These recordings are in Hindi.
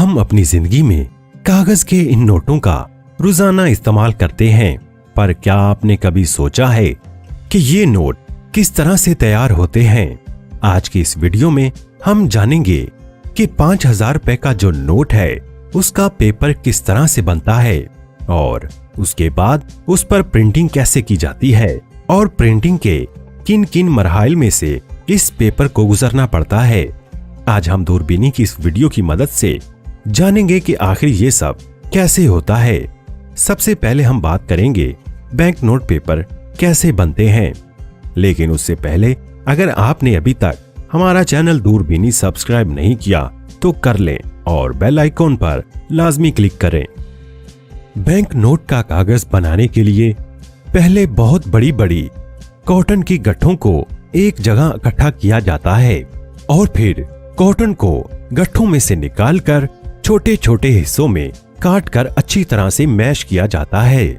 हम अपनी जिंदगी में कागज के इन नोटों का रोजाना इस्तेमाल करते हैं, पर क्या आपने कभी सोचा है कि ये नोट किस तरह से तैयार होते हैं? आज की इस वीडियो में हम जानेंगे कि 5000 रुपए का जो नोट है उसका पेपर किस तरह से बनता है और उसके बाद उस पर प्रिंटिंग कैसे की जाती है और प्रिंटिंग के किन किन मरहल में से इस पेपर को गुजरना पड़ता है। आज हम दूरबीनी की इस वीडियो की मदद से जानेंगे कि आखिर ये सब कैसे होता है। सबसे पहले हम बात करेंगे बैंक नोट पेपर कैसे बनते हैं, लेकिन उससे पहले अगर आपने अभी तक हमारा चैनल दूरबीनी सब्सक्राइब नहीं किया तो कर लें और बेल आइकॉन पर लाजमी क्लिक करें। बैंक नोट का कागज बनाने के लिए पहले बहुत बड़ी बड़ी कॉटन की गट्ठों को एक जगह इकट्ठा किया जाता है और फिर कॉटन को गट्ठों में से निकालकर छोटे छोटे हिस्सों में काटकर अच्छी तरह से मैश किया जाता है,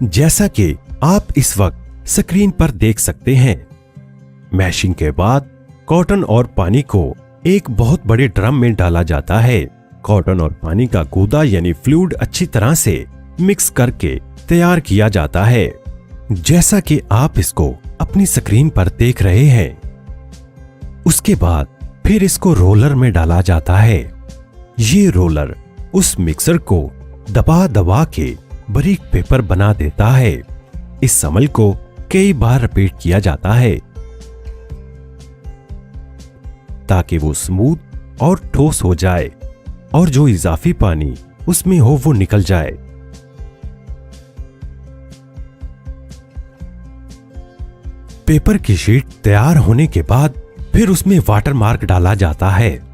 जैसा कि आप इस वक्त स्क्रीन पर देख सकते हैं। मैशिंग के बाद कॉटन और पानी को एक बहुत बड़े ड्रम में डाला जाता है। कॉटन और पानी का गूदा यानी फ्लूइड अच्छी तरह से मिक्स करके तैयार किया जाता है, जैसा कि आप इसको अपनी स्क्रीन पर देख रहे हैं। उसके बाद फिर इसको रोलर में डाला जाता है। ये रोलर उस मिक्सर को दबा दबा के बारीक पेपर बना देता है। इस अमल को कई बार रिपीट किया जाता है ताकि वो स्मूथ और ठोस हो जाए और जो इजाफी पानी उसमें हो वो निकल जाए। पेपर की शीट तैयार होने के बाद फिर उसमें वाटर मार्क डाला जाता है,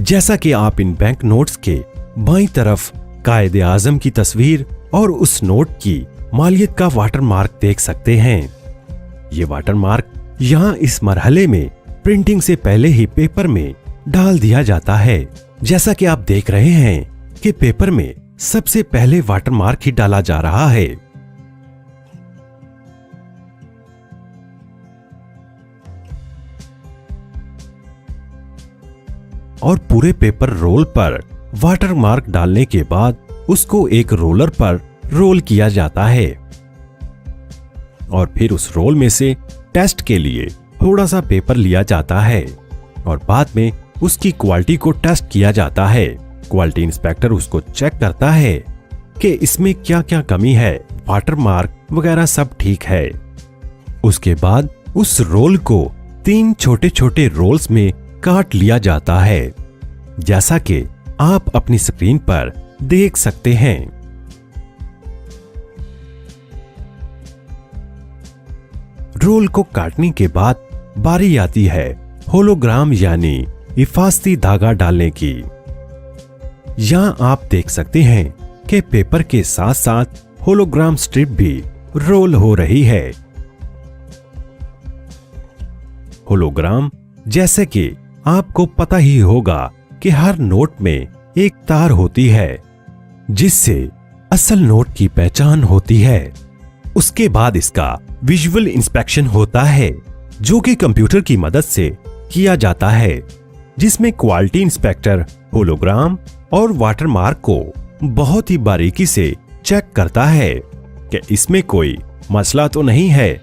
जैसा कि आप इन बैंक नोट्स के बाईं तरफ कायदे आजम की तस्वीर और उस नोट की मालियत का वाटर मार्क देख सकते हैं। ये वाटर मार्क यहाँ इस मरहले में प्रिंटिंग से पहले ही पेपर में डाल दिया जाता है, जैसा कि आप देख रहे हैं कि पेपर में सबसे पहले वाटर मार्क ही डाला जा रहा है। और पूरे पेपर रोल पर वाटर मार्क डालने के बाद उसको एक रोलर पर रोल किया जाता है और फिर उस रोल में से टेस्ट के लिए थोड़ा सा पेपर लिया जाता है और बाद में उसकी क्वालिटी को टेस्ट किया जाता है। क्वालिटी इंस्पेक्टर उसको चेक करता है कि इसमें क्या क्या कमी है, वाटर मार्क वगैरह सब ठीक है। उसके बाद उस रोल को 3 छोटे छोटे रोल्स में काट लिया जाता है, जैसा कि आप अपनी स्क्रीन पर देख सकते हैं। रोल को काटने के बाद बारी आती है होलोग्राम यानी हिफाजती धागा डालने की। यहां आप देख सकते हैं कि पेपर के साथ साथ होलोग्राम स्ट्रिप भी रोल हो रही है। होलोग्राम जैसे कि आपको पता ही होगा कि हर नोट में एक तार होती है जिससे असल नोट की पहचान होती है। उसके बाद इसका विजुअल इंस्पेक्शन होता है जो कि कंप्यूटर की मदद से किया जाता है, जिसमें क्वालिटी इंस्पेक्टर होलोग्राम और वाटर मार्क को बहुत ही बारीकी से चेक करता है कि इसमें कोई मसला तो नहीं है।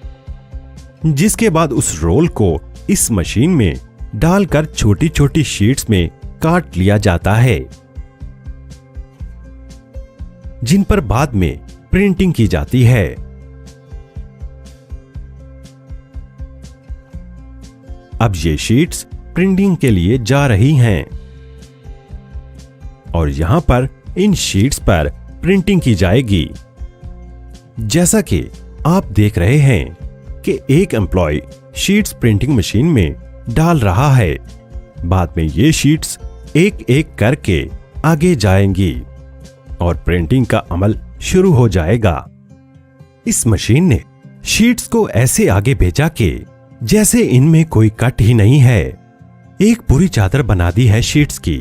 जिसके बाद उस रोल को इस मशीन में डालकर छोटी छोटी शीट्स में काट लिया जाता है, जिन पर बाद में प्रिंटिंग की जाती है। अब ये शीट्स प्रिंटिंग के लिए जा रही हैं और यहां पर इन शीट्स पर प्रिंटिंग की जाएगी। जैसा कि आप देख रहे हैं कि एक एम्प्लॉय शीट्स प्रिंटिंग मशीन में डाल रहा है। बाद में ये शीट्स एक एक करके आगे जाएंगी और प्रिंटिंग का अमल शुरू हो जाएगा। इस मशीन ने शीट्स को ऐसे आगे भेजा कि जैसे इनमें कोई कट ही नहीं है। एक पूरी चादर बना दी है शीट्स की।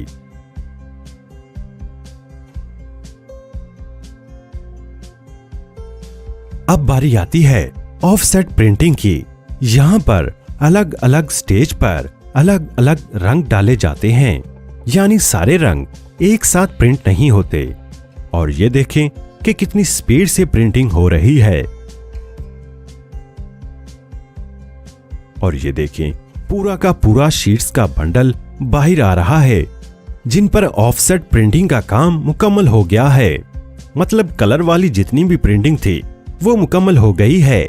अब बारी आती है ऑफसेट प्रिंटिंग की। यहाँ पर अलग अलग स्टेज पर अलग अलग रंग डाले जाते हैं, यानी सारे रंग एक साथ प्रिंट नहीं होते। और ये देखें कि कितनी स्पीड से प्रिंटिंग हो रही है। और ये देखें पूरा का पूरा शीट्स का बंडल बाहर आ रहा है, जिन पर ऑफसेट प्रिंटिंग का काम मुकम्मल हो गया है। मतलब कलर वाली जितनी भी प्रिंटिंग थी वो मुकम्मल हो गई है।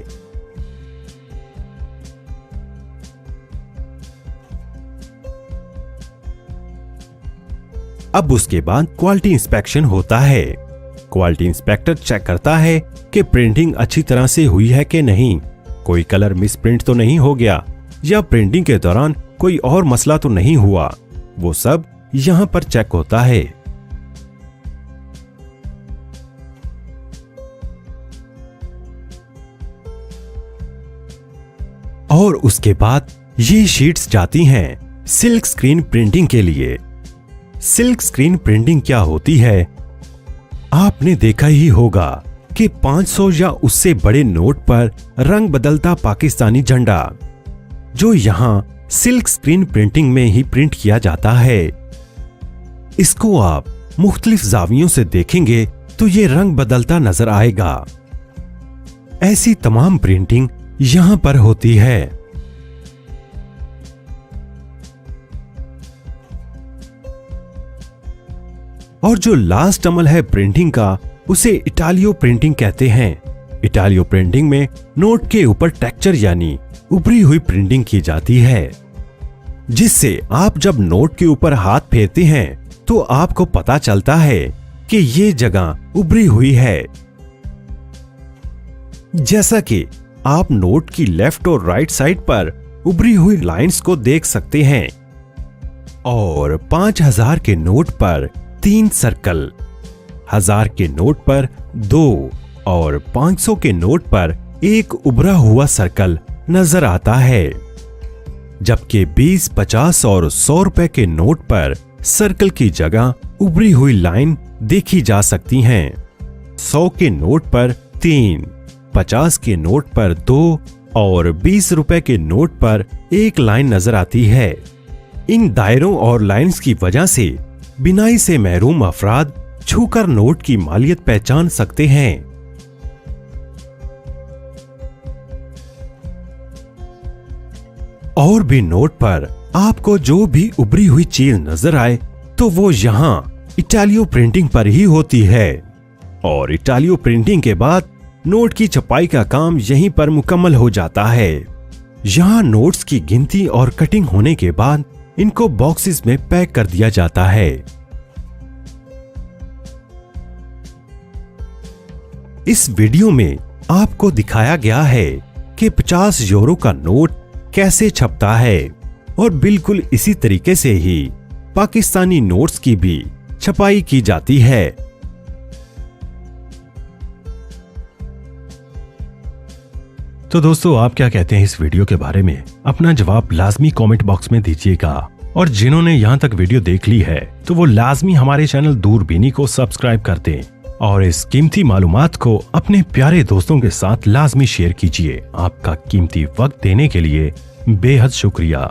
अब उसके बाद क्वालिटी इंस्पेक्शन होता है। क्वालिटी इंस्पेक्टर चेक करता है कि प्रिंटिंग अच्छी तरह से हुई है कि नहीं, कोई कलर मिस प्रिंट तो नहीं हो गया, या प्रिंटिंग के दौरान कोई और मसला तो नहीं हुआ। वो सब यहां पर चेक होता है। और उसके बाद ये शीट्स जाती हैं सिल्क स्क्रीन प्रिंटिंग के लिए। सिल्क स्क्रीन प्रिंटिंग क्या होती है? आपने देखा ही होगा कि 500 या उससे बड़े नोट पर रंग बदलता पाकिस्तानी झंडा, जो यहां सिल्क स्क्रीन प्रिंटिंग में ही प्रिंट किया जाता है। इसको आप मुख्तलिफ जावियों से देखेंगे तो ये रंग बदलता नजर आएगा। ऐसी तमाम प्रिंटिंग यहां पर होती है। और जो लास्ट अमल है प्रिंटिंग का, उसे इटालियो प्रिंटिंग कहते हैं। इटालियो प्रिंटिंग में नोट के ऊपर टेक्सचर यानी उभरी हुई प्रिंटिंग की जाती है, जिससे आप जब नोट के ऊपर हाथ फेरते हैं तो आपको पता चलता है कि ये जगह उभरी हुई है। जैसा कि आप नोट की लेफ्ट और राइट साइड पर उभरी हुई लाइंस को देख सकते हैं। और 5000 के नोट पर 3 सर्कल, 1000 के नोट पर 2 और 500 के नोट पर एक उभरा हुआ सर्कल नजर आता है। जबकि 20, 50 और 100 रुपए के नोट पर सर्कल की जगह उभरी हुई लाइन देखी जा सकती हैं। 100 के नोट पर 3, 50 के नोट पर 2 और 20 रुपए के नोट पर एक लाइन नजर आती है। इन दायरों और लाइंस की वजह से बिनाई से महरूम अफराद छूकर नोट की मालियत पहचान सकते हैं। और भी नोट पर आपको जो भी उभरी हुई चीज नजर आए तो वो यहाँ इटालियो प्रिंटिंग पर ही होती है। और इटालियो प्रिंटिंग के बाद नोट की छपाई का काम यहीं पर मुकम्मल हो जाता है। यहाँ नोट्स की गिनती और कटिंग होने के बाद इनको बॉक्सेस में पैक कर दिया जाता है। इस वीडियो में आपको दिखाया गया है कि 50 यूरो का नोट कैसे छपता है, और बिल्कुल इसी तरीके से ही पाकिस्तानी नोट्स की भी छपाई की जाती है। तो दोस्तों, आप क्या कहते हैं इस वीडियो के बारे में? अपना जवाब लाजमी कमेंट बॉक्स में दीजिएगा। और जिन्होंने यहाँ तक वीडियो देख ली है तो वो लाजमी हमारे चैनल दूरबीनी को सब्सक्राइब कर दें और इस कीमती मालूमात को अपने प्यारे दोस्तों के साथ लाजमी शेयर कीजिए। आपका कीमती वक्त देने के लिए बेहद शुक्रिया।